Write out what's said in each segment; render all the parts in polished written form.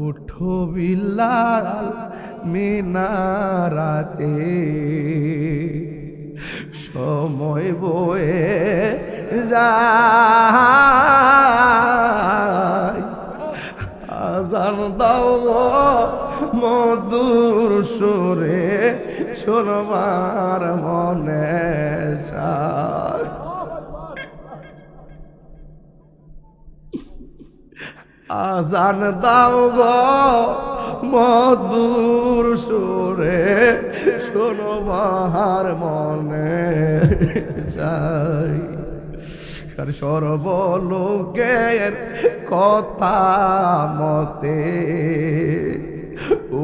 উঠো বিলাল মিনারাতে, সময় বয়ে যায়। আজান দাও গো মধুর সুরে, শোনবার মনে চায়। আজান দাও গো মধুর সুরে, শোনবার মনে চাই। সর্বলোকের কথা মতে,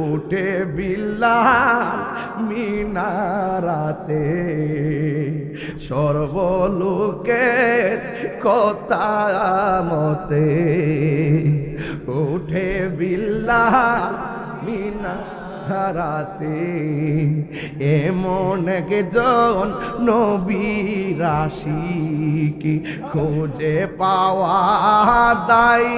উঠে বিলাল মিনারাতে। সর্বলোকের কথা মতে, উঠে বিলাল মিনারাতে। এমন একজন নবীর আশিকি খুঁজে পাওয়া দায়।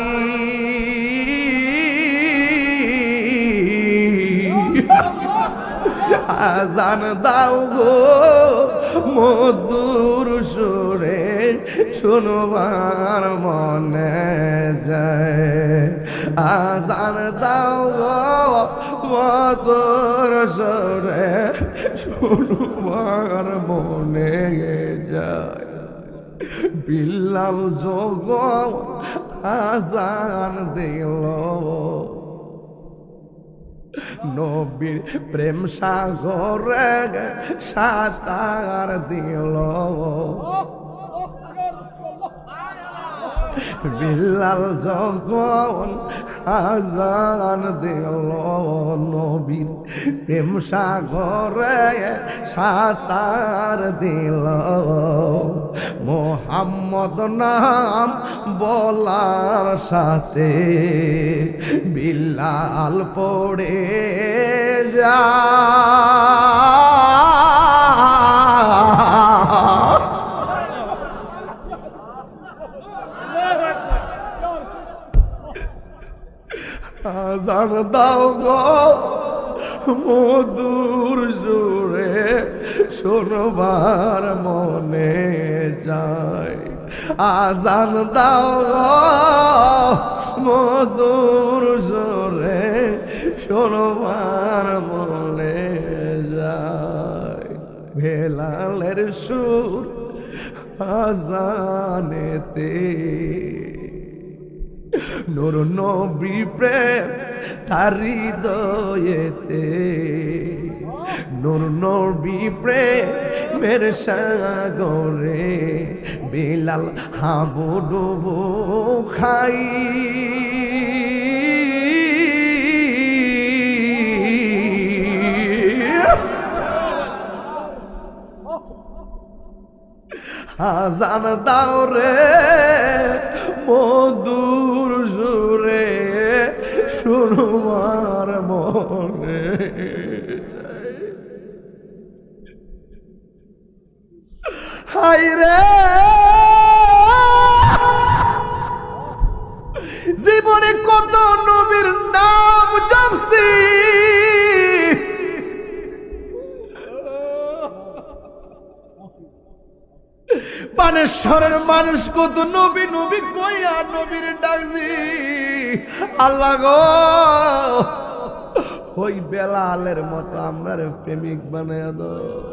আজান দাও গো মধুর সুরে, শুনবার মনে যায়। আজান দাও গো মধুর সুরে, শুনবার মনে যায়। বিলাল যখন আজান দিল, নবীর প্রেম সাগরে সাঁতার দিল। বিলাল যখন আজান দিল, নবীর প্রেম সাগরে সাঁতার দিল। মোহাম্মদ নাম বলার সাথে বিলাল পড়ে যা। আজান দাও গো মধুর সুরে, শোনবার মনে যায়। আজান দাও গো মধুর সুরে, শোনবার মনে যায়। বেলালের সুর আজানেতে, নূর নবী প্রেম তার হৃদয়েতে। নূর নবী প্রেমের সাগরে বিলাল হাবুডুবু খাই। আজান দাও রে মধুর সুরে, শুনবার মনে। হাই রে জীবনে কত নবীর নাম জপছি, বানেশ্বরের মানুষ কত নবী নবী কইয়া নবীর ডাকছি। আল্লাহ গো ওই বেলালের মতো আমরা প্রেমিক বানায় দাও।